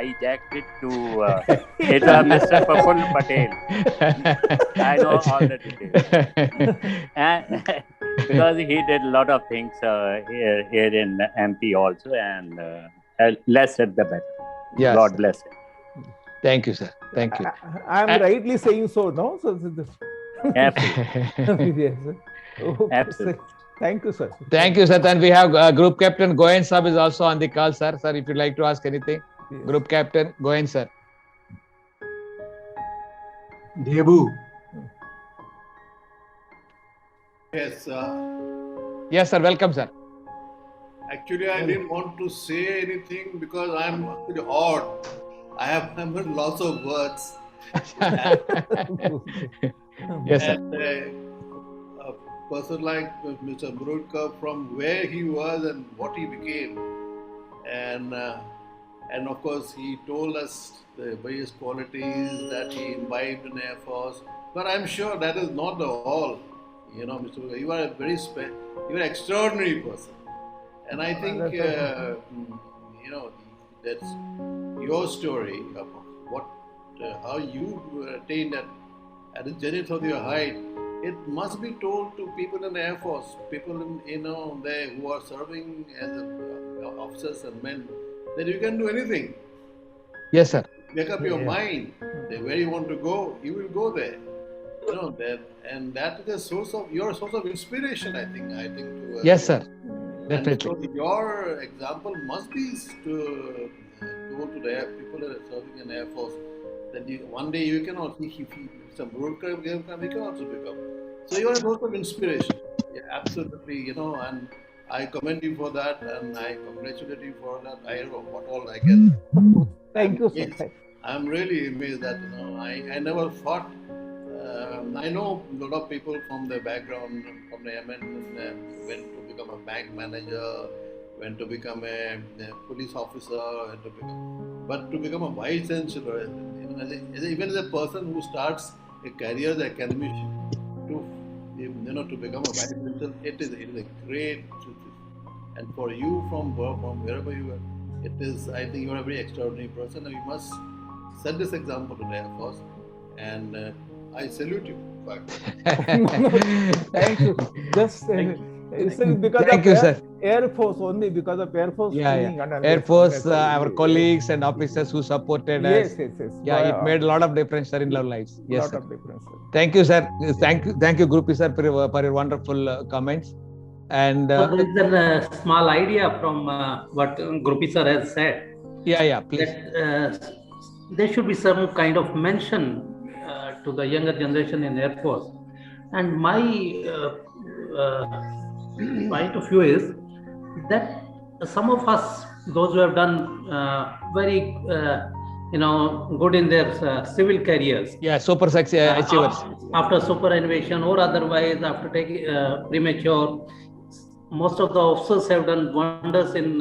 hijacked it to it's Mr. Praful Patel. I know all the details. And because he did a lot of things here in MP also, and less said the better. Yes, God sir. bless him. Thank you, sir. Thank you. I'm rightly saying so, no? So, Absolutely. yes. Okay, Absolutely. sir. Thank you, sir. Thank you, sir. Then we have Group Captain Goen Sab is also on the call, sir. Sir, if you'd like to ask anything, Yes. Group Captain Goen, sir. Debu. Yes, Yes, sir. Welcome, sir. actually, I didn't want to say anything because I'm actually odd. I have heard lots of words. Yes, sir. And a person like Mr. Murudkar, from where he was and what he became, and of course he told us the various qualities that he imbibed in Air Force. But I'm sure that is not the all. You know, Mr. Murudkar, you are a very you are an extraordinary person, and I think you know that's your story of what how you attained at the zenith of your height. It must be told to people in the Air Force, people in there who are serving as officers and men, that you can do anything. Yes, sir. Make up your mind that where you want to go, you will go there. You know that, and that is a source of your source of inspiration. I think. To, Yes, sir. and Definitely. so your example must be to the people that are serving in Air Force. That one day you can also, if some broadcaster we can also become. So you are a source of inspiration. Yeah, absolutely, you know, and I commend you for that, and I congratulate you for that. I don't know what all I can. Thank you, sir. I'm really amazed that I never thought. I know a lot of people from the background, from the MN, went to become a bank manager, went to become a police officer, but to become a vice chancellor, even as a person who starts a career as an academician, to become a vice chancellor, it is a great, and for you from wherever you are, it is. I think you are a very extraordinary person, and you must set this example to the Air Force, and I salute you. Thank you. Just it's because Thank of you, sir. Air Force, only because of Air Force. Air Force, our colleagues and officers who supported us. Yes. Yeah, it made a lot of difference, sir, in our lives. Yes, lot sir. of difference. Sir. Thank you, sir. Thank you, Groupie, sir, for your wonderful comments. And there is a small idea from what Groupie sir has said. Yeah, please. That, there should be some kind of mention to the younger generation in Air Force. And my point of view is that some of us, those who have done very good in their civil careers. Yeah, super sexy achievers. After superannuation or otherwise, after taking premature, most of the officers have done wonders in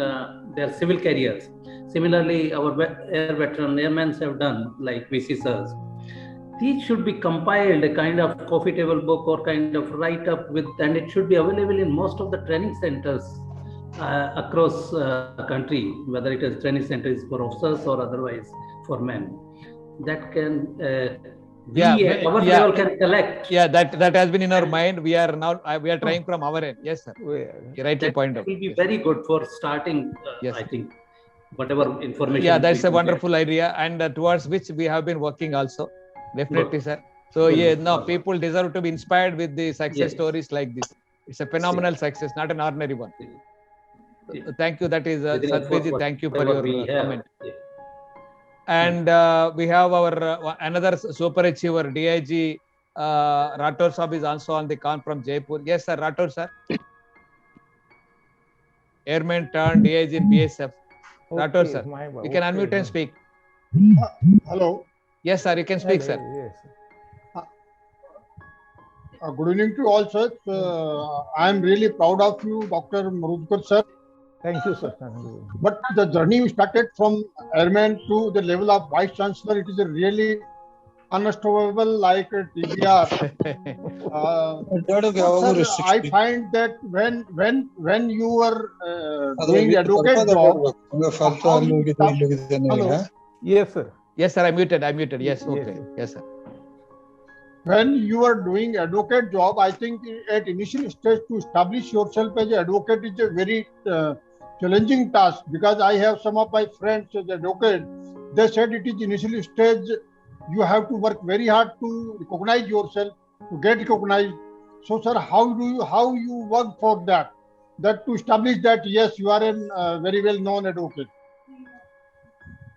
their civil careers. Similarly, our air veteran airmen have done, like VC sirs. These should be compiled, a kind of coffee table book or kind of write-up with, and it should be available in most of the training centers across the country, whether it is training centers for officers or otherwise for men. That can our level can collect. Yeah, that has been in our mind. We are trying from our end. Yes, sir. You rightly point out. It will be very good for starting. Yes. I think whatever information. Yeah, that's a wonderful idea, and towards which we have been working also. Definitely, Good. sir. So people deserve to be inspired with the success stories like this. It's a phenomenal success, not an ordinary one. Thank you. That is Satyaji. Thank you for your comment. And we have our another super achiever, DIG Rathore Sahab is also on the call from Jaipur. Yes, sir. Rathore, sir. Airman turned DIG in BSF. Rathore, sir. You can unmute and speak. Hello. Yes, sir. You can speak, sir. Yes. Good evening to all, sir. I am really proud of you, Dr. Murudkar, sir. Thank you, sir. But the journey we started from airman to the level of vice chancellor, it is a really unstoppable, like a TBR. Sir, I find that when you were doing advocate job, hello. Yes, sir. Yes, sir. I muted. Yes. Okay. Yes. Yes, sir. When you are doing advocate job, I think at initial stage to establish yourself as an advocate is a very challenging task, because I have some of my friends as advocate. They said it is initial stage. You have to work very hard to recognize yourself, to get recognized. So, sir, how you work for that? That to establish that yes, you are a very well known advocate.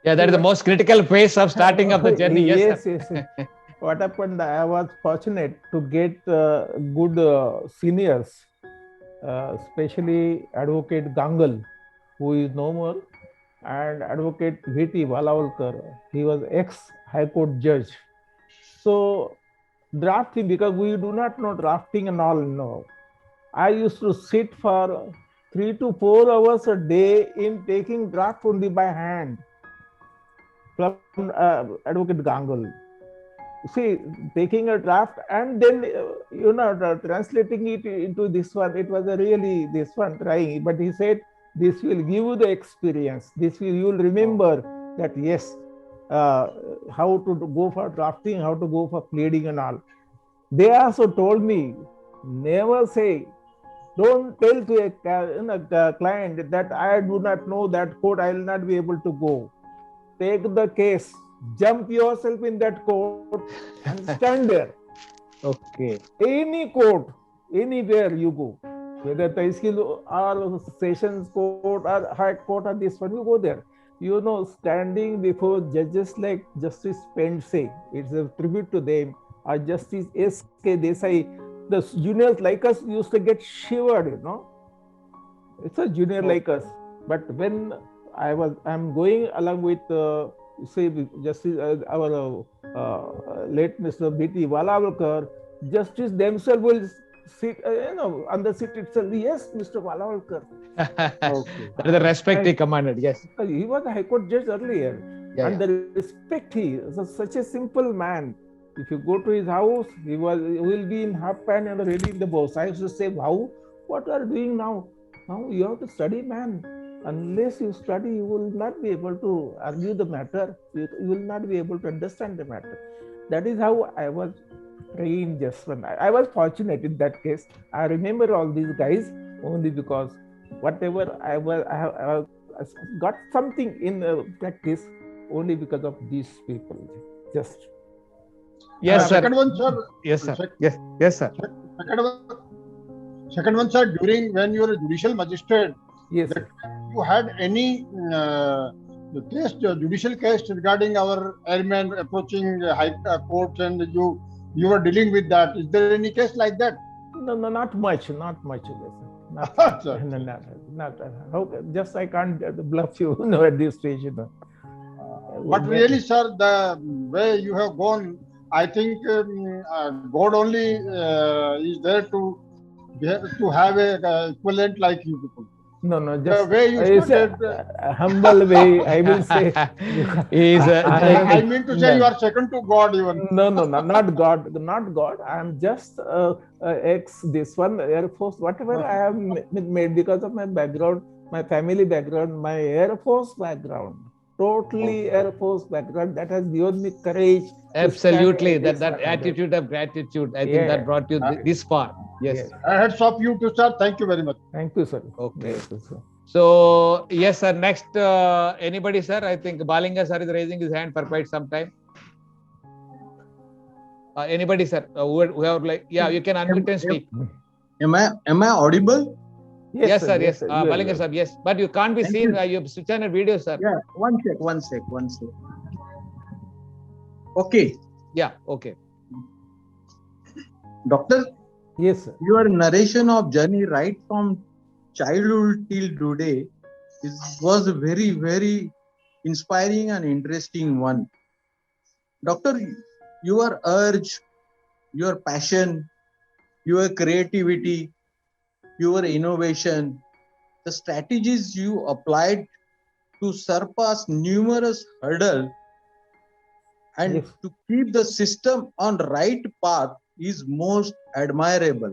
Yeah, that is the most critical phase of starting of the journey. Yes, sir. Yes. What happened? I was fortunate to get good seniors, especially Advocate Gangal, who is no more, and Advocate V.T. Valavalkar. He was ex-High Court judge. So drafting, because we do not know drafting and all, no. I used to sit for 3 to 4 hours a day in taking draft only by hand from Advocate Gangal. See, taking a draft and then translating it into this one, it was a really this one trying, but he said this will give you the experience, you will remember that yes, how to go for drafting, how to go for pleading and all. They also told me, never say, don't tell to a client that I do not know that court, I will not be able to go. Take the case, jump yourself in that court and stand there. Okay. Any court, anywhere you go, whether Tehsil or Sessions Court or High Court or this one, you go there. Standing before judges like Justice Pendse, it's a tribute to them, or Justice S.K. Desai. The juniors like us used to get shivered, It's a junior like us. But when I'm going along with Justice our late Mr. B.T. Valavalkar, Justice themselves will sit, on the seat itself. Yes, Mr. Valavalkar. Okay. That is the respect he commanded. Yes. He was a High Court judge earlier, and the respect he was such a simple man. If you go to his house, he will be in half pant and ready in the boss. I used to say, "How? What are you doing now? Now you have to study, man. Unless you study, you will not be able to argue the matter. You will not be able to understand the matter." That is how I was trained just when I was fortunate in that case. I remember all these guys only because whatever I have got something in practice only because of these people. Just. Yes, sir. Second one, sir. Yes, sir. Yes, sir. Second one, sir. During when you were a judicial magistrate, yes, sir. You had any judicial case regarding our airmen approaching high courts, and you were dealing with that? Is there any case like that? No, not much. Not. Just I can't bluff you, at this stage, But really, sir, the way you have gone, I think God only is there to have a equivalent like you people. No, just the way you started, a humble way, I will say. I mean to say you are second to God even. No, not God. I am just this one Air Force, whatever I have made because of my background, my family background, my Air Force background. Totally Air Force background that has given me courage. Absolutely, that attitude of gratitude, I think that brought you this far. Yes. Hats off you too, sir. Thank you very much. Thank you, sir. Okay. Yes, sir. So, yes, sir. Next, anybody, sir? I think Balinga sir is raising his hand for quite some time. Anybody, sir? Who have you can unmute and speak. Am I audible? Yes, sir. Yes, Balinga sir. Yes, but you can't be seen. You have switched on a video, sir. Yeah. One sec. Okay. Yeah. Okay. Doctor. Yes, sir. Your narration of journey right from childhood till today was a very, very inspiring and interesting one. Doctor, your urge, your passion, your creativity, your innovation, the strategies you applied to surpass numerous hurdles and to keep the system on the right path is most admirable.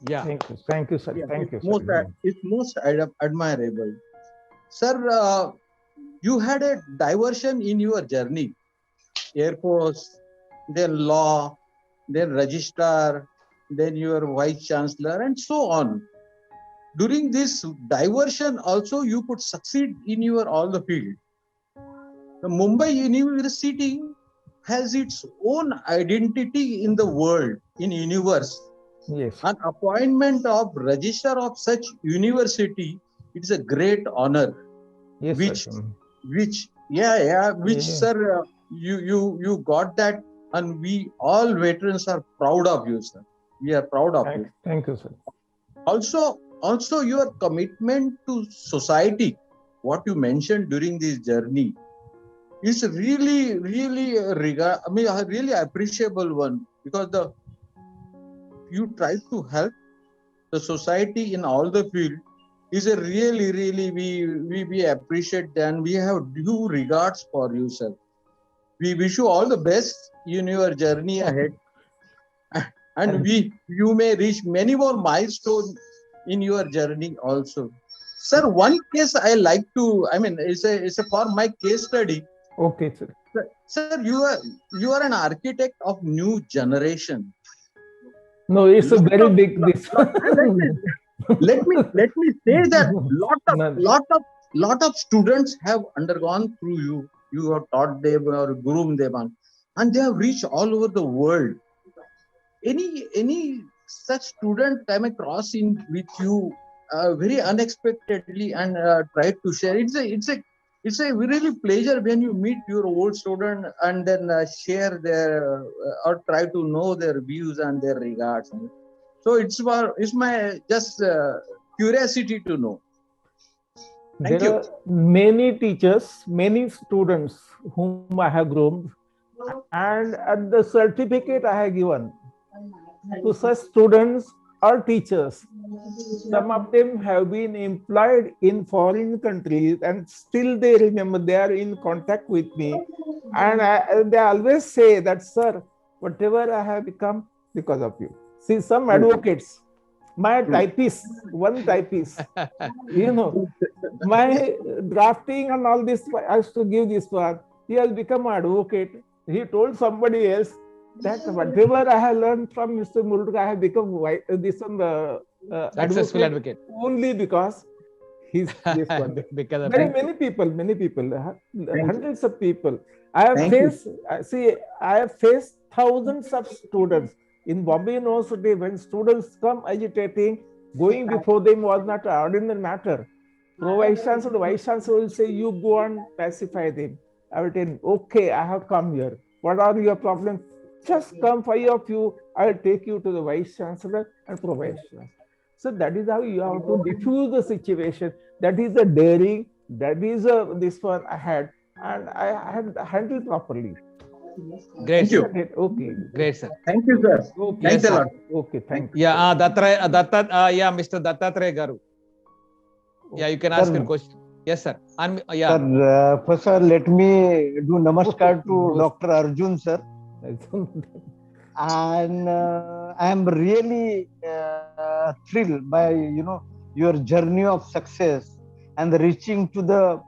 Yeah. Thank you, sir. Yeah, it's most admirable. Sir, you had a diversion in your journey. Air Force, then law, then registrar, then your vice chancellor, and so on. During this diversion, also you could succeed in your all the field. The Mumbai University has its own identity in the world, in universe. Yes. An appointment of registrar of such university, it is a great honor. Yes, which, sir. which, Yeah. sir, you got that, and we all veterans are proud of you, sir. We are proud of you. Thank you, sir. Also your commitment to society, what you mentioned during this journey, is really a really appreciable one, because you try to help the society in all the field is a really we appreciate, and we have due regards for you, sir. We wish you all the best in your journey ahead, and you may reach many more milestones in your journey also. Sir, one case I like to, it's a for my case study. Okay, sir. Sir, you are an architect of new generation. No, it's a very big this. Let me say that lot of students have undergone through you. You have taught them or groomed them, and they have reached all over the world. Any such student came across in with you very unexpectedly and tried to share? It's a really pleasure when you meet your old student and then share their or try to know their views and their regards. So it's my just curiosity to know. Thank you. There are many teachers, many students whom I have groomed, and at the certificate I have given to such students or teachers, some of them have been employed in foreign countries, and still they remember, they are in contact with me, and they always say that, sir, whatever I have become because of you. See, some advocates, my typist, one typist, my drafting and all this, I have to give this one. He has become an advocate. He told somebody else that whatever I have learned from Mr. Murudkar, I have become successful advocate only because he's this one. Because many people, hundreds of people. I have faced thousands of students in Bombay University. When students come agitating, going before them was not an ordinary matter. Vice Chancellor will say, you go and pacify them. I will tell him, okay, I have come here. What are your problems? Just come, 5 of you, I will take you to the Vice Chancellor and Pro-Vice Chancellor. So that is how you have to diffuse the situation. That is a daring, that is this one I had, and I had handled properly. Great. Thank you. Okay. Great, sir. Thank you, sir. Okay. Thanks a lot. Okay, thank you. Yeah, Mr. Dattatreya Garu. Yeah, you can ask your question. Yes, sir. Sir, first, sir, let me do namaskar to Dr. Arjun, sir. And I am really thrilled by your journey of success and reaching to the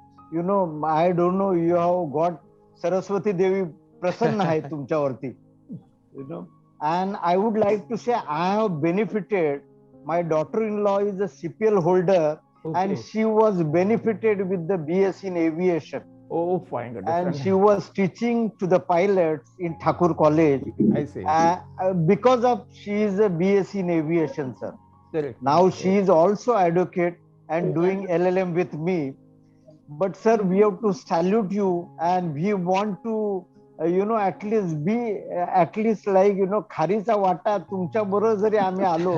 I don't know, you have got Saraswati Devi prasanna hai tumchavarti, and I would like to say I have benefited. My daughter-in-law is a CPL holder, and she was benefited with the BS in aviation. Oh, fine. And she was teaching to the pilots in Thakur College. I see. Because of she is a BS in aviation, sir. Correct. Now she is also advocate and doing LLM with me. But sir, we have to salute you, and we want to at least like खारीचा वाटा तुमच्या बरोबर जरी आम्ही आलो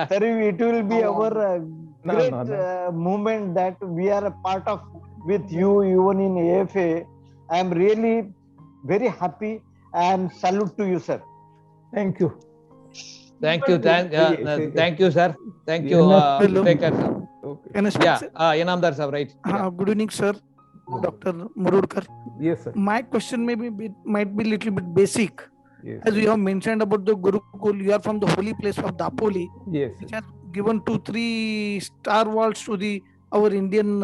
तरी it will be our great movement that we are a part of with you even in AFA. I am really very happy and salute to you, sir. Thank you. Thank you, sir. Thank you, Bekar sir. Okay. Inamdar sir, right? Good evening, sir. Dr. Murudkar. Yes, sir. My question might be little bit basic. Yes. As you have mentioned about the Gurukul, you are from the holy place of Dapoli, yes, which has given 2-3 star walls to our Indian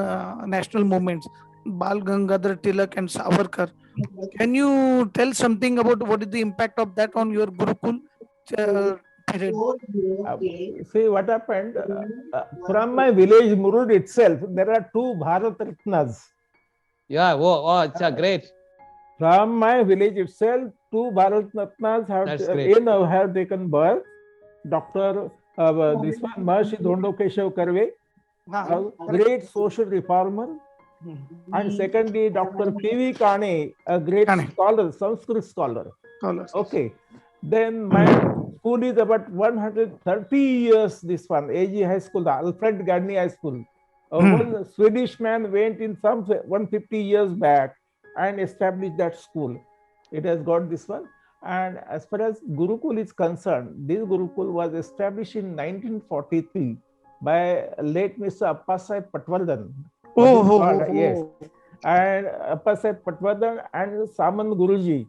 national movements. Bal Gangadhar Tilak and Savarkar. Can you tell something about what is the impact of that on your Gurukul period? See what happened from my village Murud itself. There are two Bharat Ratnas. Yeah, it's great. From my village itself, two Bharat Ratnas have taken birth. Dr. This one, Maharishi Dhondo Keshav Karve, a great social reformer. And secondly, Dr. P.V. Kane, a great scholar, Sanskrit scholar. Okay. Then my school is about 130 years, this one, AG High School, the Alfred Gardner High School. One Swedish man went in some 150 years back and established that school. It has got this one. And as far as Gurukul is concerned, this Gurukul was established in 1943 by late Mr. Appasaheb Patwardhan. Yes. And Appasaheb Patwardhan and Samant Guruji,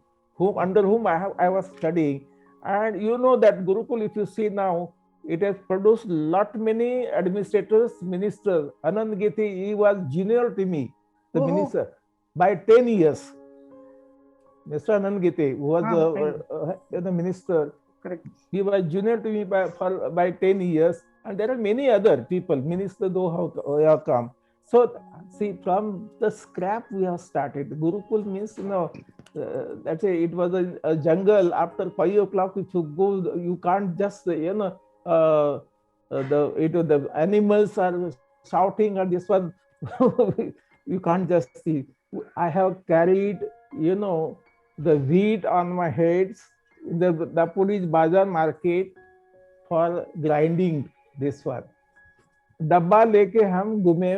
under whom I was studying. And you know that Gurukul, if you see now, it has produced lot many administrators, ministers. Anand Giti, he was junior to me, the minister, by 10 years. Mr. Anand Gite, who was the minister, correct. He was junior to me by 10 years. And there are many other people, minister though have come. So see, from the scrap we have started. Gurukul means, let's say it was a jungle. After 5 o'clock, if you go, you can't just, the animals are shouting at this one. You can't just see. I have carried, the wheat on my heads in the police bazaar market for grinding this one. डब्बा लेके हम घूमे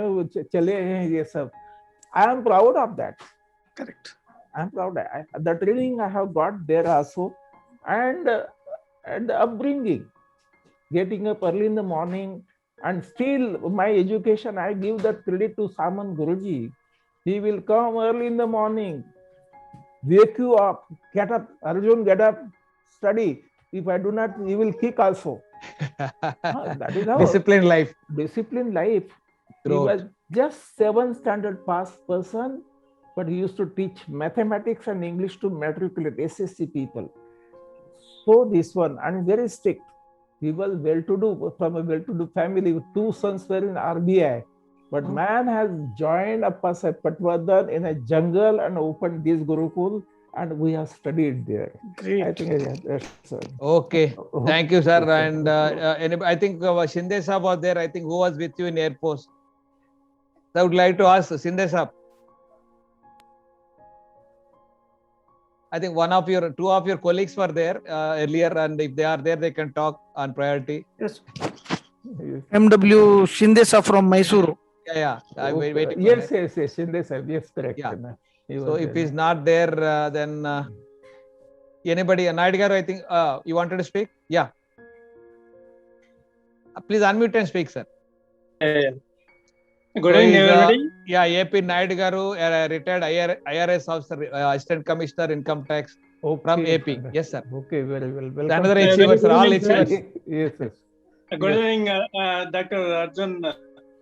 चले हैं ये सब. I am proud of that. Correct. I am proud. The training I have got there also, and the upbringing, getting up early in the morning, and still my education, I give that credit to Samant Guruji. He will come early in the morning, wake you up, get up, Arjun, get up, study. If I do not, he will kick also. That is how. Disciplined life. Disciplined life. He was just 7th standard pass person, but he used to teach mathematics and English to matriculate SSC people. So this one, and very strict. He was well-to-do, from a well-to-do family. 2 sons were in RBI. But man has joined Appasaheb Patwardhan in a jungle and opened this Gurukul, and we have studied there. Great. I think that's okay. Thank you, sir. And I think Shinde Saab was there. I think who was with you in Air Force? I would like to ask Shinde Saab. I think two of your colleagues were there earlier, and if they are there, they can talk on priority. Yes. MW Shinde Saab from Mysuru. Yeah. I'm waiting. Yes. Shinde Saab. Yes, correct. Yeah. So if he's not there, then anybody, Naidu garu, I think you wanted to speak? Yeah. Please unmute and speak, sir. Good evening, everybody. Yeah, AP Naidu garu, retired IRS officer, Assistant Commissioner Income Tax from AP. Yes, sir. Okay, very well. Welcome. Another achiever, sir. All achievers. Yes. Good evening, Dr. Arjun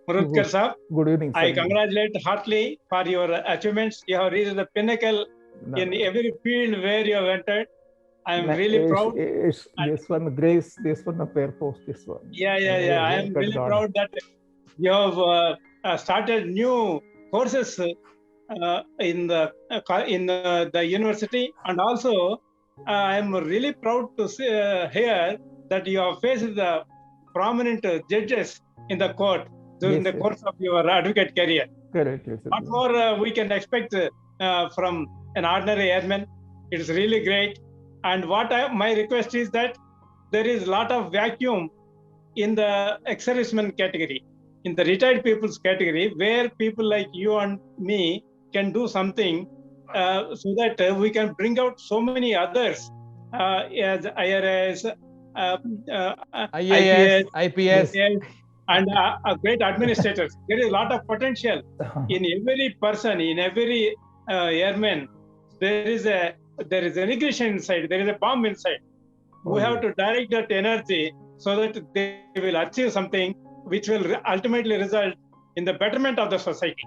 Murudkar sir. Good evening, sir. I congratulate heartily for your achievements. You have reached the pinnacle in every field where you have entered. I am really proud. This one, Grace, this one, a Air Force, this one. Yeah. I am really proud that you have started new courses in the university, and also I am really proud to hear that you have faced the prominent judges in the court during the course of your advocate career. Correct. Yes, what more we can expect from an ordinary airman? It is really great. And my request is that there is a lot of vacuum in the ex-serviceman category, in the retired people's category, where people like you and me can do something so that we can bring out so many others as IRS, IPS, and great administrators. There is a lot of potential in every person, in every airman. There is an ignition inside. There is a bomb inside. We have to direct that energy so that they will achieve something which will ultimately result in the betterment of the society.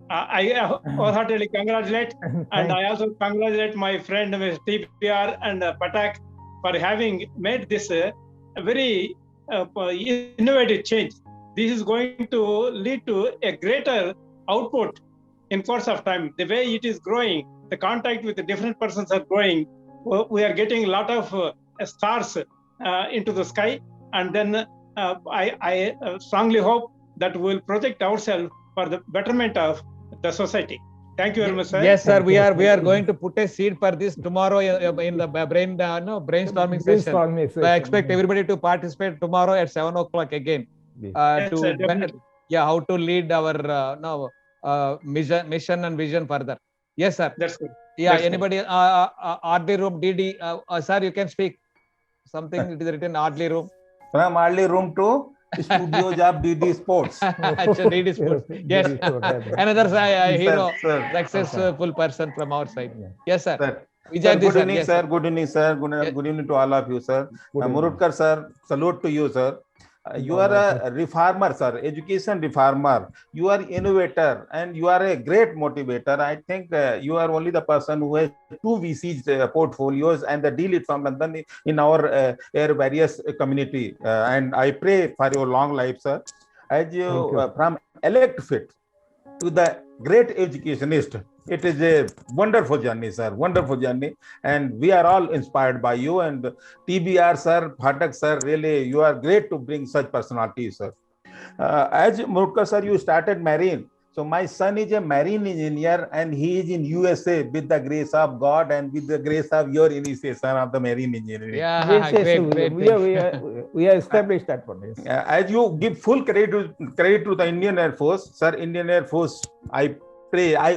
I wholeheartedly congratulate, and I also congratulate my friend Mr. TPR and Patak for having made this a very innovative change. This is going to lead to a greater output in course of time. The way it is growing, the contact with the different persons are growing. We are getting a lot of stars into the sky, and then I strongly hope that we will project ourselves for the betterment of the society. Thank you very much, sir. Yes, sir. We are going to put a seed for this tomorrow in the brainstorming session. So I expect everybody to participate tomorrow at 7 o'clock again. Yes, sir, definitely. How to lead our mission and vision further. Yes, sir. That's good. Yeah. That's Anybody? RD room, DD. Sir, you can speak. Something it is written RD room. From RD room to studios of DD Sports. DD Sports. Yes. Another hero, successful person from our side. Yes, sir. Good evening, sir. Good evening, sir. Good evening to all of you, sir. Murudkar, sir, salute to you, sir. You are a reformer, sir, education reformer. You are innovator and you are a great motivator. I think you are only the person who has 2 VCs portfolios and the deal it from London in our various community. And I pray for your long life, sir. As you from elect fit to the great educationist, it is a wonderful journey, sir. Wonderful journey. And we are all inspired by you. And TBR, sir, Phatak, sir, really, you are great to bring such personalities, sir. As Murudkar, sir, you started marine. So my son is a marine engineer and he is in USA with the grace of God and with the grace of your initiation of the marine engineering. Yeah, great. We are established that one. Yes. As you give full credit to the Indian Air Force, sir, Indian Air Force, I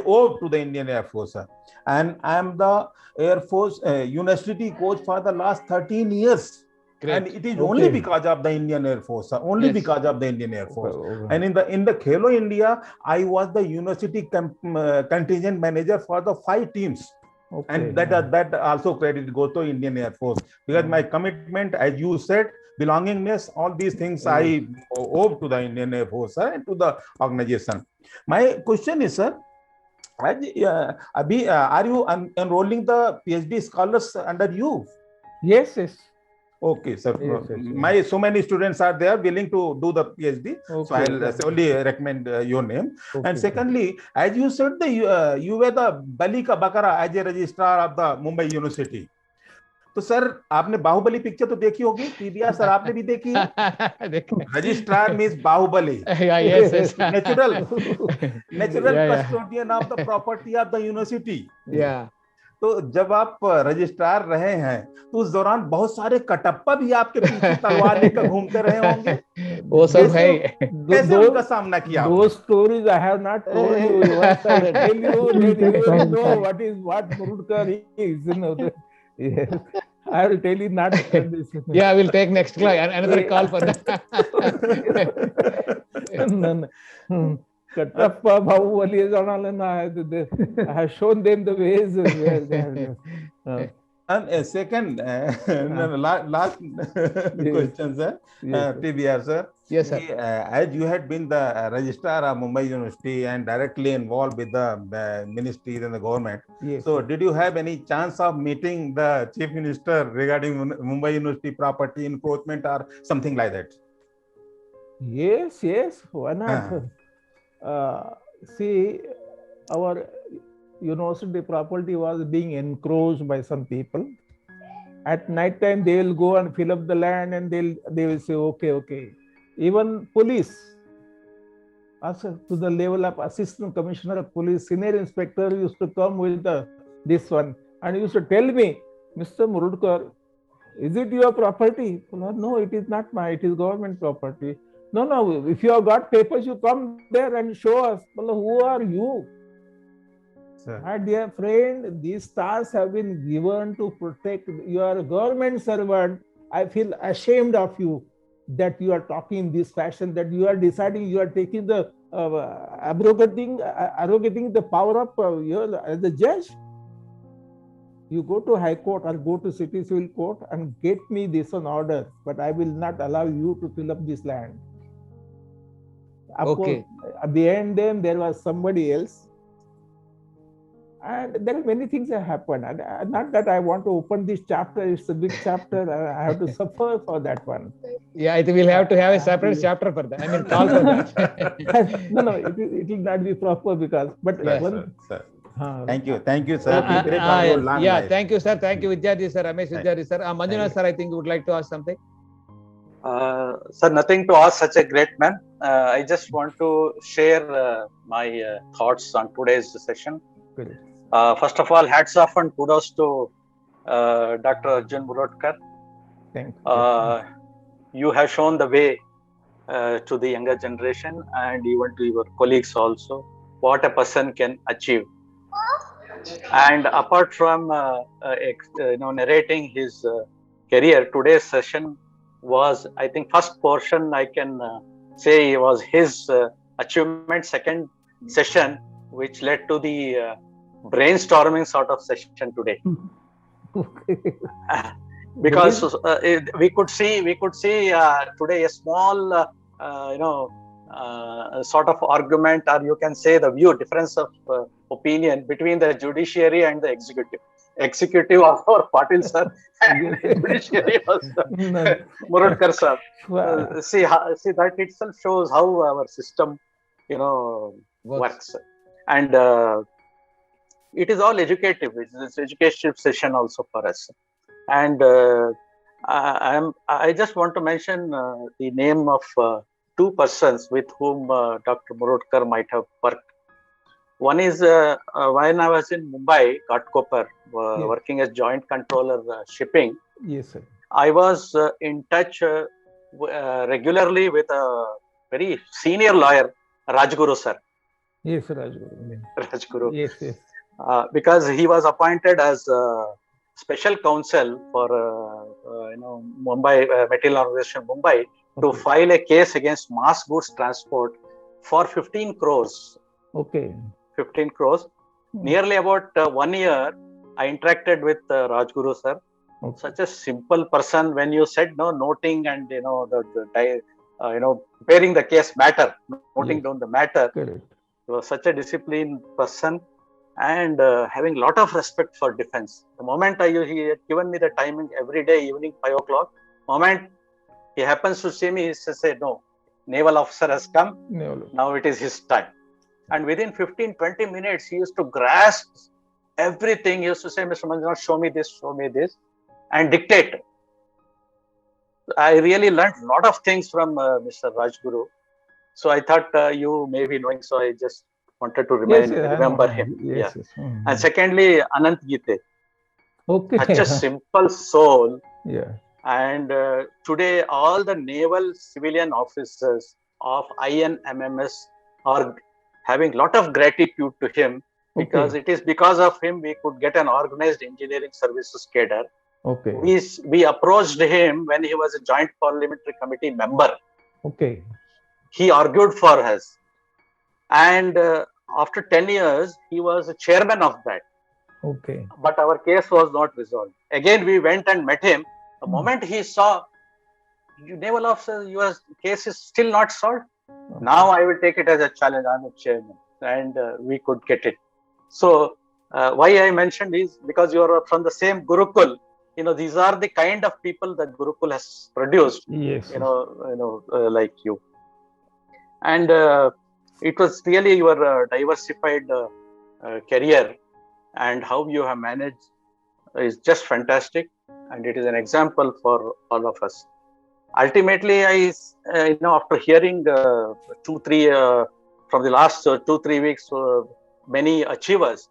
owe to the Indian Air Force, sir. And I am the Air Force university coach for the last 13 years. Great. And it is only because of the Indian Air Force, sir. Only because of the Indian Air Force. And in the Khelo India, I was the university contingent manager for the 5 teams. And that also credit goes to Indian Air Force. Because my commitment, as you said, belongingness, all these things I owe to the Indian Air Force, sir, and to the organization. My question is, sir, are you enrolling the PhD scholars under you? Yes. Okay, sir. Yes. So many students are there willing to do the PhD. So I'll only recommend your name. And secondly, as you said, you were the Bali ka Bakara as a registrar of the Mumbai University. तो sir आपने Baahubali picture तो देखी होगी, टीबीआर sir आपने भी देखी है? Registrar means Baahubali, natural custodian of the property of the university. तो जब आप रजिस्ट्रार रहे हैं तो उस दौरान बहुत सारे कटप्पा भी आपके पीछे तलवार लेकर घूमते रहे होंगे. वो सब है. कैसे उनका सामना किया? Those stories I have not told you. Once I tell you know what Murudkar is. Yes, I will tell you not this. Yeah, I will take next call. Another call for that. Kattappa, Bahubali, I have shown them the ways. And second, last question, sir. TBR, sir. Yes, sir. As you had been the registrar of Mumbai University and directly involved with the ministries and the government, so did you have any chance of meeting the Chief Minister regarding Mumbai University property encroachment or something like that? Yes, why not? See, our university property was being encroached by some people. At night time, they will go and fill up the land and they will say, okay. Even police, also to the level of assistant commissioner of police, senior inspector used to come with this one and used to tell me, Mr. Murudkar, is it your property? No, it is not mine, it is government property. No, if you have got papers, you come there and show us. Who are you? Sir. My dear friend, these stars have been given to protect. You are a government servant. I feel ashamed of you that you are talking in this fashion, that you are deciding, you are taking the arrogating the power of as a judge. You go to High Court or go to City Civil Court and get me this on order, but I will not allow you to fill up this land. Of Okay. course, behind them there was somebody else. And there are many things that happened. And not that I want to open this chapter, it's a big chapter. I have to suffer for that one. Yeah, I think we'll have to have a separate chapter for that. I mean, call for that. No, it will not be proper because, but Yes, one. sir. Thank you, sir. Okay. We pray for your long Yeah, life. thank you, sir. Thank you, Vidyadhi sir, Ramesh Vidyadhi sir. Manjunath sir, I think you would like to ask something. Sir, nothing to ask such a great man. I just want to share my thoughts on today's session. First of all, hats off and kudos to Dr. Arjun Murudkar. Thank you. You have shown the way to the younger generation and even to your colleagues also, what a person can achieve. And apart from narrating his career, today's session was, I think, first portion I can say was his achievement. Second session, which led to the brainstorming sort of session today. Because we could see today a small sort of argument, or you can say the difference of opinion between the judiciary and the executive of our Patil sir and judiciary of Murudkar sir. See that itself shows how our system works. And it is all educative. It's an educational session also for us. And I just want to mention the name of two persons with whom Dr. Murudkar might have worked. One is when I was in Mumbai, Ghatkopar, working as joint controller shipping. Yes, sir. I was in touch regularly with a very senior lawyer, Rajguru sir. Yes, Rajguru. Rajguru. Yes. Because he was appointed as special counsel for Mumbai Material Organization Mumbai to file a case against mass goods transport for 15 crores. Okay. 15 crores. Nearly about 1 year, I interacted with Rajguru sir. Okay. Such a simple person. When you said noting and preparing the case matter, noting down the matter. Correct. He was such a disciplined person and having a lot of respect for defense. The moment he had given me the timing every day, evening 5 o'clock, moment he happens to see me, he says, no, naval officer has come. Now it is his time. And within 15-20 minutes, he used to grasp everything. He used to say, Mr. Manjunath, show me this, and dictate. I really learned a lot of things from Mr. Rajguru. So I thought you may be knowing, so I just wanted to remember him. Yes. And secondly, Anant Gite. Okay. Such a simple soul. Yeah. And today, all the naval civilian officers of INMMS are having a lot of gratitude to him, because it is because of him we could get an organized engineering services cadre. Okay. We approached him when he was a joint parliamentary committee member. Okay. He argued for us. And after 10 years, he was a chairman of that. Okay. But our case was not resolved. Again, we went and met him. The moment he saw, you naval officer, your case is still not solved. Okay. Now I will take it as a challenge. I'm a chairman. And we could get it. So why I mentioned is because you are from the same Gurukul. These are the kind of people that Gurukul has produced. Yes. Like you. And it was really your diversified career, and how you have managed is just fantastic. And it is an example for all of us. Ultimately, after hearing from the last 2-3 weeks, many achievers,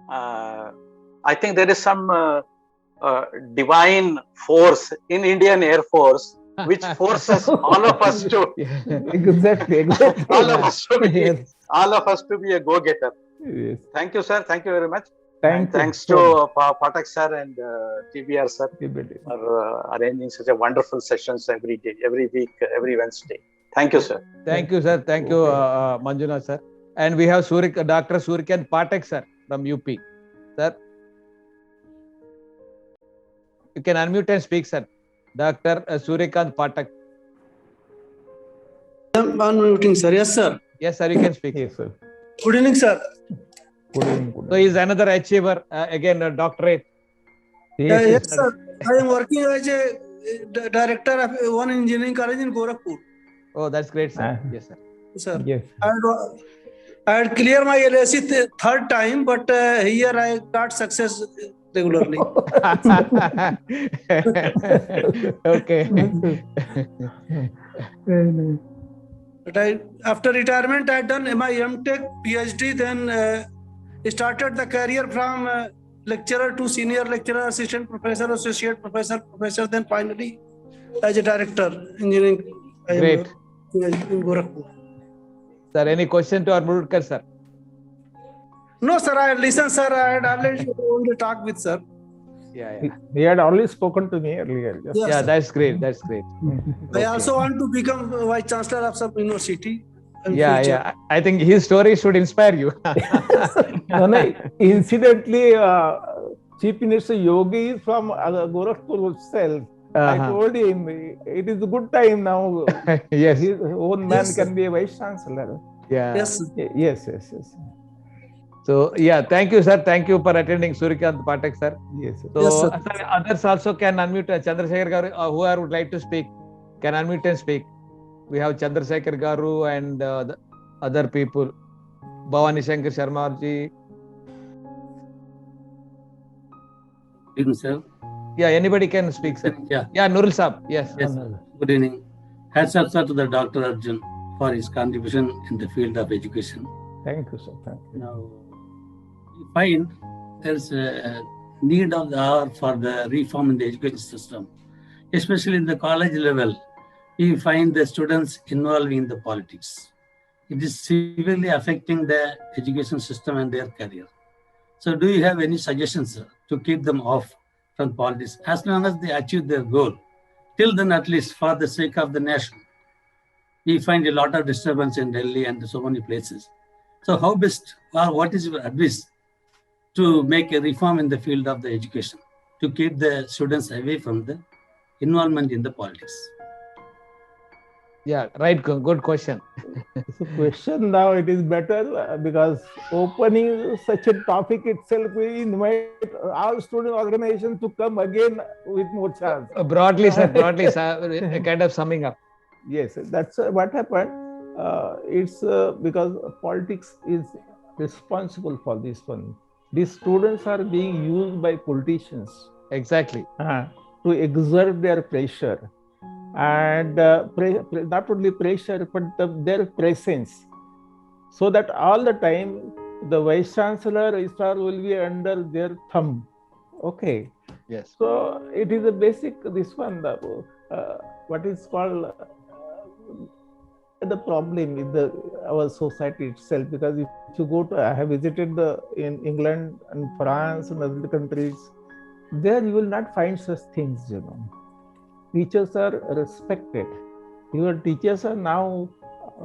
I think there is some divine force in Indian Air Force which forces all of us to exactly all of us to be a go-getter. Yes. Thank you, sir. Thank you very much. Thanks to Patak sir and TBR sir for arranging such a wonderful sessions every day, every week, every Wednesday. Thank you, sir. Thank you, sir. Thank you, Manjunath sir. And we have Dr. Surikant Patak sir from UP. Sir, you can unmute and speak, sir. Dr. Surikant Patak. unmuting, sir. Yes, sir. Yes, sir, you can speak. Yes, sir. Good evening, sir. Good evening. Good So he is another achiever, again a doctorate. Yes, sir. I am working as a director of one engineering college in Gorakhpur. Oh, that's great, sir. Yes, sir. Sir. Yes. I had cleared my LSC third time, but here I got success regularly. Okay. But after retirement, I had done my MTech, PhD, then started the career from lecturer to senior lecturer, assistant professor, associate professor, professor, then finally as a director, engineering. Great. In Gorakhpur. Sir, any question to our Murudkar, sir? No, sir, I listened, sir. I had already talked with sir. Yeah. He had already spoken to me earlier. Yes, Yeah, sir. that's great. That's great. I also want to become vice chancellor of some university. Yeah. I think his story should inspire you. No, incidentally, Chief Minister Yogi is from Gorakhpur itself. I told him it is a good time now. Yes. His own man can be a vice chancellor. Yeah. Yes. So, yeah, thank you, sir. Thank you for attending Surikant Pathak, sir. Yes, sir. So, Yes, sir. sir, others also can unmute. Chandrasekhar Garu, whoever would like to speak, can unmute and speak. We have Chandrasekhar Garu and the other people. Bhavani Shankar Sharma ji. Evening, sir. Yeah, anybody can speak, sir. Yeah, Nurul Saab. Yes. Good evening. Hats off, sir, to the Dr. Arjun for his contribution in the field of education. Thank you, sir. Thank you. Now, we find there's a need of the hour for the reform in the education system, especially in the college level. We find the students involving in the politics. It is severely affecting the education system and their career. So, do you have any suggestions, sir, to keep them off from politics as long as they achieve their goal? Till then, at least for the sake of the nation, we find a lot of disturbance in Delhi and so many places. So how best, or what is your advice to make a reform in the field of the education to keep the students away from the involvement in the politics? Yeah, right. Good question. So question now, it is better because opening such a topic itself, we invite all student organizations to come again with more chance. Broadly, sir, kind of summing up. Yes, that's what happened. It's because politics is responsible for this one. These students are being used by politicians. Exactly. To exert their pressure. And not only pressure, but their presence. So that all the time, the Vice Chancellor, Registrar will be under their thumb. Okay. Yes. So it is a basic, this one, what is called the problem in our society itself. Because if you go to, I have visited in England and France and other countries, there you will not find such things, Teachers are respected. Your teachers are now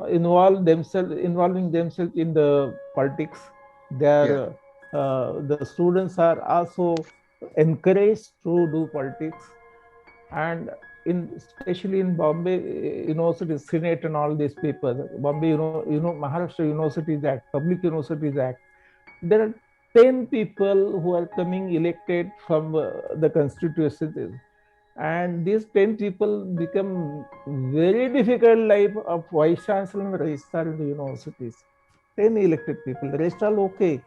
involving themselves in the politics. The students are also encouraged to do politics, and especially in Bombay University Senate and all these papers, Bombay Maharashtra Universities Act, Public Universities Act. There are 10 people who are coming elected from the constituencies. And these 10 people become very difficult life of Vice Chancellor and Registrar in the universities. 10 elected people, the rest are okay.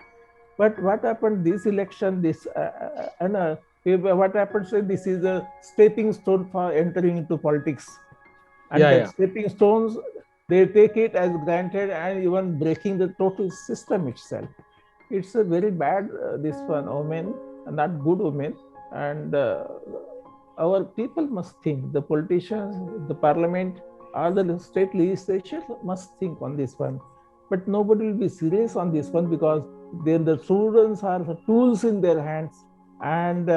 But what happened this election, what happens, this is a stepping stone for entering into politics. And stepping stones, they take it as granted and even breaking the total system itself. It's a very bad, this one, omen, not good omen. And our people must think, the politicians, the parliament, or the state legislature must think on this one. But nobody will be serious on this one because then the students are the tools in their hands and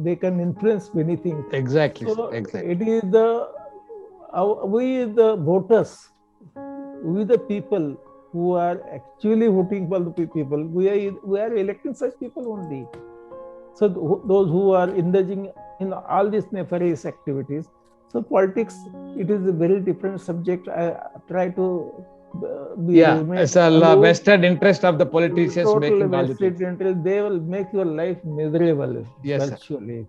they can influence many things. Exactly. So it is we the voters, we the people who are actually voting for the people, we are electing such people only. So those who are indulging in all these nefarious activities, So politics, it is a very different subject. I try to it's a vested interest of the politicians totally making all the vested things. interest. They will make your life miserable. Yes, virtually.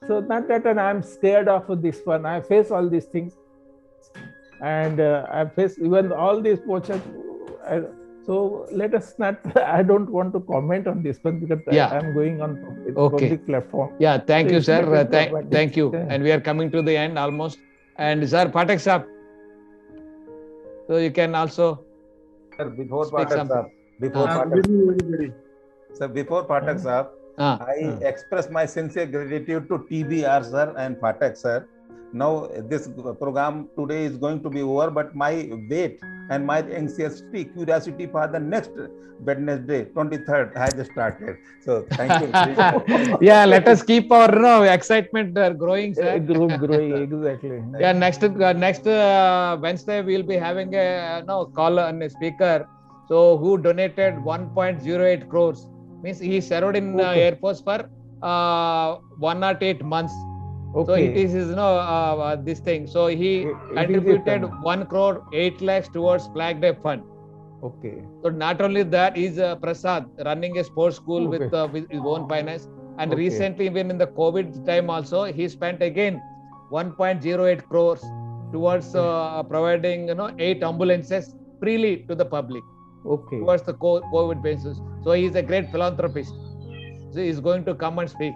So not that I'm scared of this one. I face all these things, and I face even all these portions. So let us not. I don't want to comment on this one because I'm going on public platform. Yeah, thank So you, it's sir. better to avoid Thank this. you. And we are coming to the end almost. And sir, Pathak Saab, so you can also before speak Pathak something. Saab, before Pathak, sir, before Pathak Saab, I express my sincere gratitude to TBR sir and Pathak sir. Now this program today is going to be over, but my wait and my anxiety, curiosity for the next Wednesday, 23rd, has started. So thank you. Yeah, let us keep our excitement growing, sir. Growing, exactly. Yeah, next Wednesday we'll be having a caller and a speaker. So who donated 1.08 crores? Means he served in Air Force for 108 months. So it is this thing. So he contributed 1 crore 8 lakhs towards Flag Day Fund. Okay. So not only that, is Prasad running a sports school with his own finance. And recently, even in the COVID time also, he spent again 1.08 crores towards providing 8 ambulances freely to the public. Okay. Towards the COVID basis. So he is a great philanthropist. So he is going to come and speak.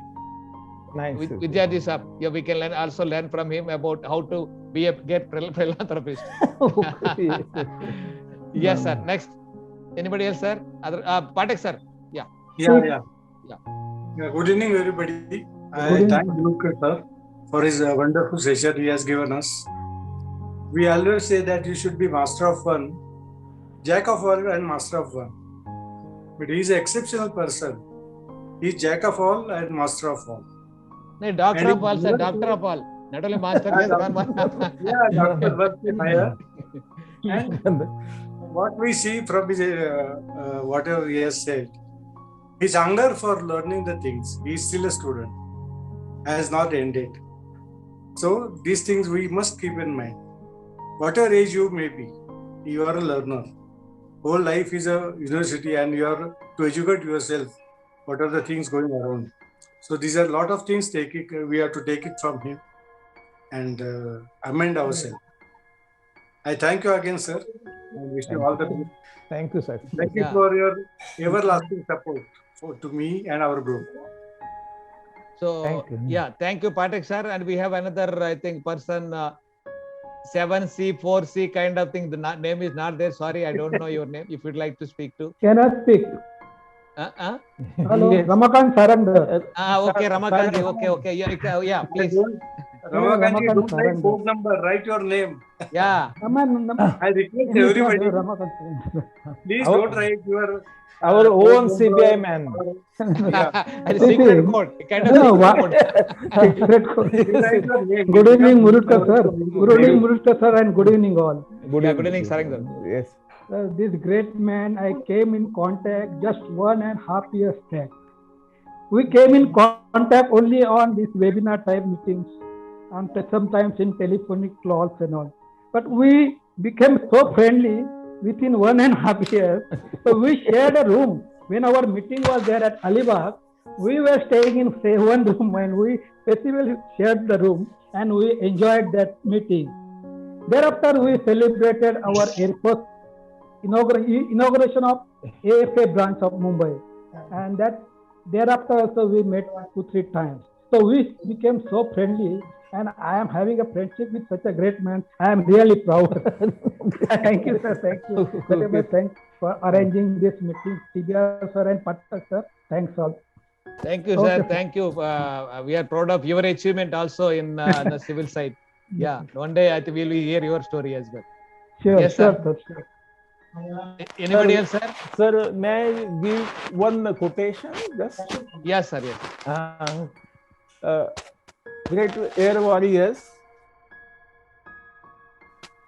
Nice. With Vidyaji Saab, we can also learn from him about how to be a philanthropist. Yes, sir. Next, anybody else, sir? Pathak, sir. Yeah. Good evening, everybody. I thank Luke sir for his wonderful session he has given us. We always say that you should be master of one, jack of all, and master of one. But he is an exceptional person. He is jack of all and master of all. No, doctor of all, sir. Doctor of all. Not only master. Doctor works in higher. And what we see from his whatever he has said, his hunger for learning the things. He is still a student, has not ended. So these things we must keep in mind. Whatever age you may be, you are a learner. Whole life is a university, and you are to educate yourself. What are the things going around? So these are a lot of things. We have to take it from him and amend ourselves. I thank you again, sir. And wish you all the best. Thank you, sir. Thank you for your everlasting support to me and our group. So thank you, Pathak sir. And we have another, I think, person 7C, 4C kind of thing. The name is not there. Sorry, I don't know your name. If you'd like to speak to. Can I speak? Hello, Ramakant Sarandar. Okay, Ramakant. Okay. Yeah, please. Ramakant, don't write phone number. Write your name. Yeah. I request everybody. Please don't write your. Our own CBI man. Secret code. Kind of secret code. Good evening, Murudkar sir. Good evening, Murudkar sir, and good evening all. Good evening, Sarandar. Yes. This great man, I came in contact just 1.5 years back. We came in contact only on these webinar type meetings, and sometimes in telephonic calls and all. But we became so friendly within 1.5 years. So we shared a room. When our meeting was there at Alibag, we were staying in one room, and we specifically shared the room, and we enjoyed that meeting. Thereafter, we celebrated our Air Force inauguration of AFA branch of Mumbai, and that thereafter also we met 2-3 times. So we became so friendly, and I am having a friendship with such a great man. I am really proud. Thank you, sir. Thank you. Very much thanks for arranging this meeting, TBR sir and Pathak sir. Thanks all. Thank you, sir. Thank you. We are proud of your achievement also in the civil side. Yeah, one day I think we will hear your story as well. Sure, yes, sure, sir. sir. Anybody else, sir? Sir, may I give one quotation? Just? Yes, sir. Yes. Great air warriors.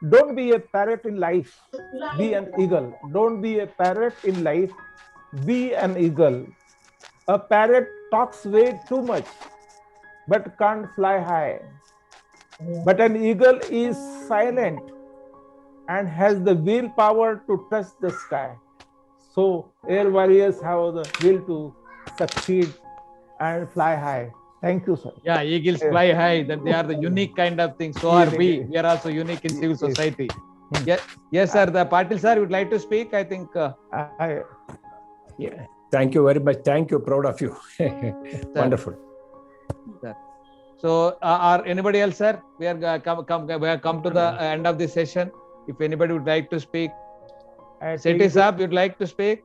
Don't be a parrot in life, be an eagle. Don't be a parrot in life, be an eagle. A parrot talks way too much, but can't fly high. But an eagle is silent and has the willpower to touch the sky. So air warriors have the will to succeed and fly high. Thank you, sir. Yeah, eagles fly high. That they are the unique kind of thing. So are we. We are also unique in civil society. Yes, sir. The Patil sir would like to speak. I think. Yeah. Thank you very much. Thank you. Proud of you. Wonderful. Sir. So, are anybody else, sir? We are we have come to the end of this session. If anybody would like to speak, Seti Saab, you'd like to speak,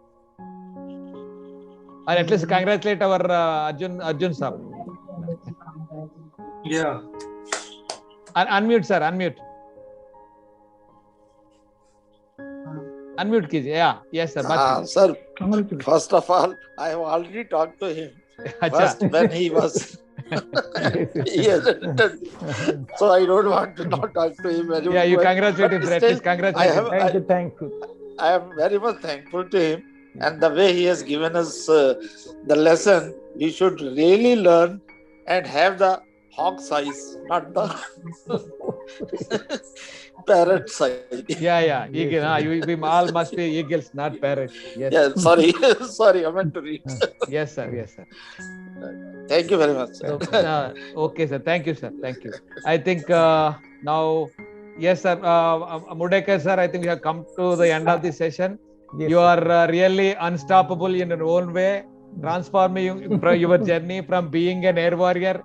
or at least congratulate our Arjun Saab. Yeah. Unmute, sir. Unmute. Unmute, kijiye. Yeah. Yes, sir. Sir, first of all, I have already talked to him. First, when he was so I don't want to not talk to him very much. Yeah, you congratulate him. Please congratulate him. Thank you. I am very much thankful to him, and the way he has given us the lesson, we should really learn and have the hawk size, not the parrot size. Yeah. Eagle. We all must be eagles, not parrots. Yes. Yeah, sorry. Sorry, I meant to read. Yes, sir. Thank you very much, sir. Okay, sir. Thank you, sir. Thank you. I think now, yes, sir. Murdekar, sir, I think we have come to the end of this session. Yes, you are really unstoppable in your own way, transforming your journey from being an air warrior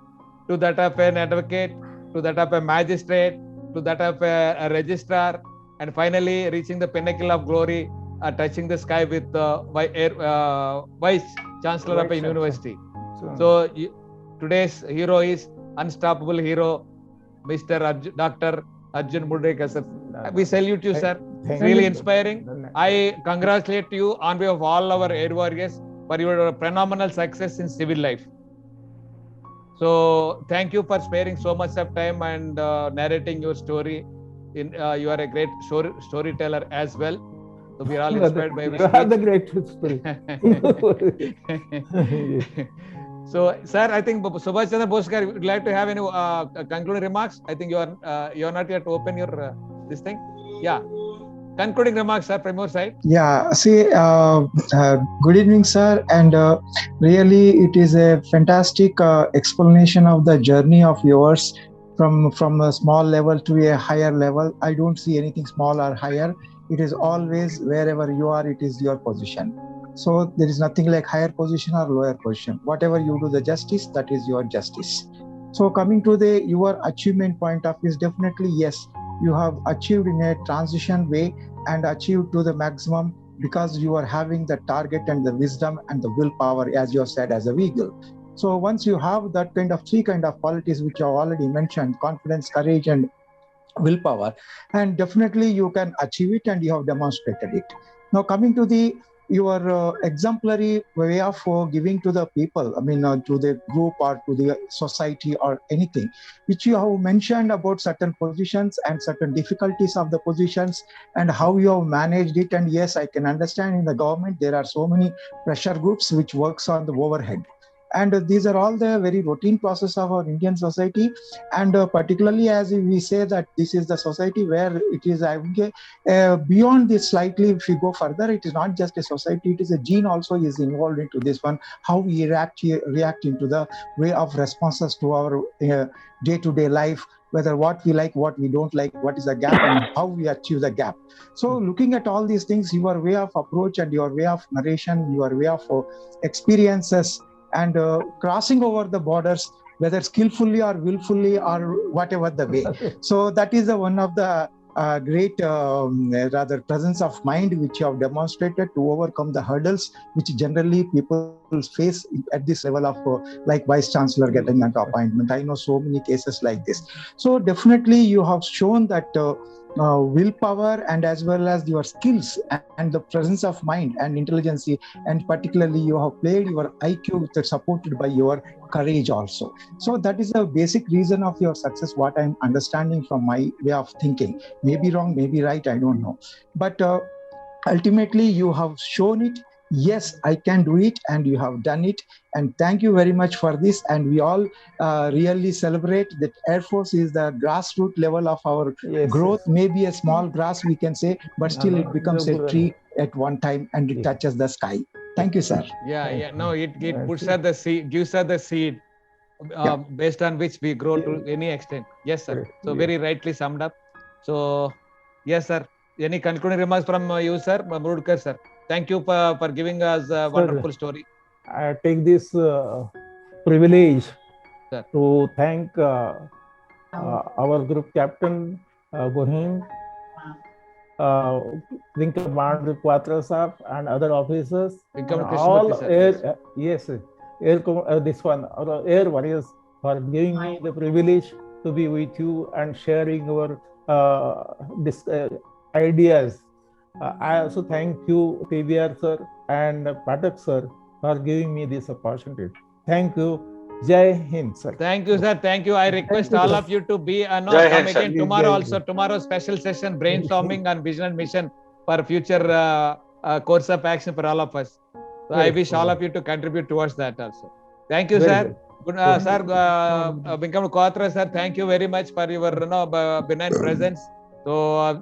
to that of an advocate, to that of a magistrate, to that of a registrar, and finally reaching the pinnacle of glory, touching the sky with Vice Chancellor of a university. So today's hero is unstoppable hero, Mr. Dr. Arjun Murdekar, sir. We salute you, sir. It's really inspiring. I congratulate you on behalf of all our air warriors for your phenomenal success in civil life. So thank you for sparing so much of time and narrating your story. You are a great storyteller as well. So we are all inspired by your speech. You are the great story. So, sir, I think Subhash Chandra Bose would like to have any concluding remarks. I think you are not yet to open your this thing. Yeah. Concluding remarks, sir, from your side. Yeah, see, good evening, sir. And really, it is a fantastic explanation of the journey of yours from a small level to a higher level. I don't see anything small or higher. It is always wherever you are, it is your position. So there is nothing like higher position or lower position. Whatever you do the justice, that is your justice. So coming to your achievement point of view is definitely yes. You have achieved in a transition way and achieved to the maximum because you are having the target and the wisdom and the willpower, as you have said, as a eagle. So once you have that kind of three kind of qualities which I already mentioned, confidence, courage, and willpower, and definitely you can achieve it, and you have demonstrated it. Now coming to your exemplary way of giving to the people, I mean, to the group or to the society or anything, which you have mentioned about certain positions and certain difficulties of the positions and how you have managed it. And yes, I can understand in the government, there are so many pressure groups which works on the overhead. And these are all the very routine process of our Indian society. And particularly as we say that this is the society where it is, I would say, beyond this slightly, if we go further, it is not just a society, it is a gene also is involved into this one, how we react into the way of responses to our day-to-day life, whether what we like, what we don't like, what is the gap and how we achieve the gap. So looking at all these things, your way of approach and your way of narration, your way of experiences, and crossing over the borders, whether skillfully or willfully or whatever the way. So that is one of the great rather presence of mind which you have demonstrated to overcome the hurdles which generally people face at this level of like Vice Chancellor getting an appointment. I know so many cases like this. So definitely you have shown that willpower and as well as your skills and the presence of mind and intelligence, and particularly you have played your IQ supported by your courage also. So that is a basic reason of your success, what I'm understanding from my way of thinking. Maybe wrong, maybe right, I don't know. But ultimately you have shown it. yes, I can do it, and you have done it. And thank you very much for this. And we all really celebrate that Air Force is the grassroots level of our growth. Maybe a small grass, we can say, but still it becomes a tree at one time and it touches the sky. Thank you, sir. Yeah. No, it puts out the seed, gives us the seed based on which we grow to any extent. Yes, sir. So very rightly summed up. So, yes, sir. Any concluding remarks from you, sir? Murudkar, sir. Thank you for giving us a wonderful story. I take this privilege to thank our group captain, Gohin, Vinka Mandri Quatra Sahab, and other officers. All air, air warriors for giving me the privilege to be with you and sharing our ideas. I also thank you, PBR sir and Patak sir, for giving me this opportunity. Thank you. Jai Hind, sir. Thank you, sir. Thank you. I request all of you to be come again tomorrow also. Tomorrow's special session, brainstorming on vision and mission for future course of action for all of us. So I wish all of you to contribute towards that also. Thank you, sir. Good, sir. Vinka Quatra, sir. Thank you very much for your benign presence. So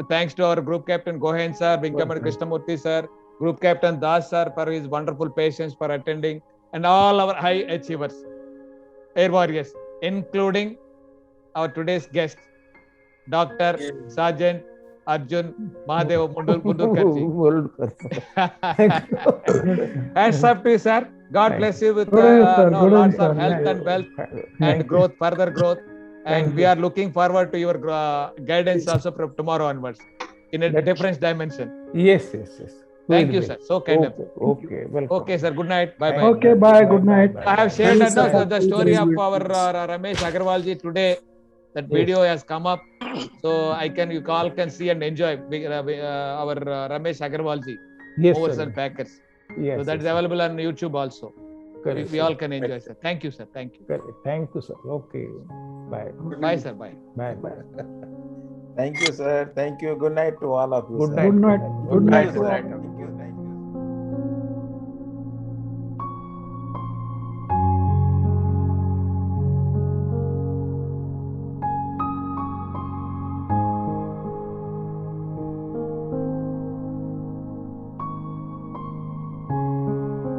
thanks to our group captain Gohen sir, Vinkaman Krishnamurthy sir, group captain Das sir for his wonderful patience for attending, and all our high achievers, air warriors, including our today's guest, Dr. Sergeant Arjun Mahadev Mundurkarji. Hands up to you, sir. God bless you with lots of health and wealth and growth, further growth. And we are looking forward to your guidance also from tomorrow onwards in a different dimension. Yes. Thank you, sir. So kind of. Okay, welcome. Okay, sir. Good night. Bye. Okay, bye. Good night. I have shared the story of our Ramesh Agarwalji today. That video has come up, so you all can see and enjoy our Ramesh Agarwalji, Movers and Packers. Yes, so that is available on YouTube also. We all can enjoy, sir. Thank you, sir. Thank you. Thank you, sir. Okay. Bye. Bye, sir. Bye. Bye. Thank you, sir. Thank you. Good night to all of you. Good sir. night. Good night. Good night.